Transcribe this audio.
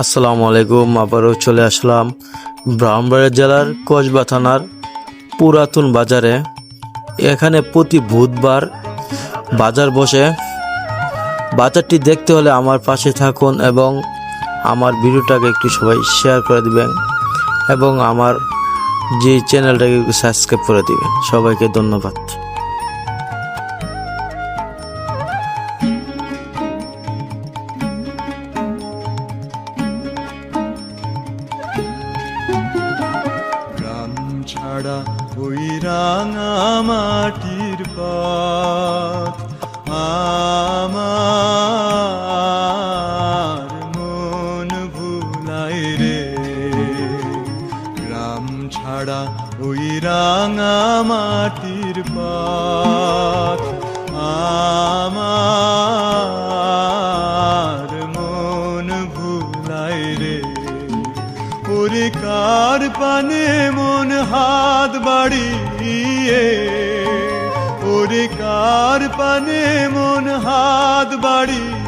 আসসালামু আলাইকুম। আবারও চলে আসলাম ব্রাহ্মণবাড়িয়া জেলার কসবা থানার পুরাতন বাজারে। এখানে প্রতি বুধবার বাজার বসে। বাজারটি দেখতে হলে আমার পাশে থাকুন এবং আমার ভিডিওটাকে একটু সবাই শেয়ার করে দিবেন এবং আমার যে চ্যানেলটাকে একটু সাবস্ক্রাইব করে দিবেন। সবাইকে ধন্যবাদ। ছাড়া ওই রাঙা মাটির পথ আমার মন ভুলাই রে। গ্রাম ছাড়া ওই রাঙা মাটির পথ আমার মন ভুলাই রে। ওরে কার পানে মন হাত বাড়িয়ে, ওরে কার পানে মন হাত বাড়িয়ে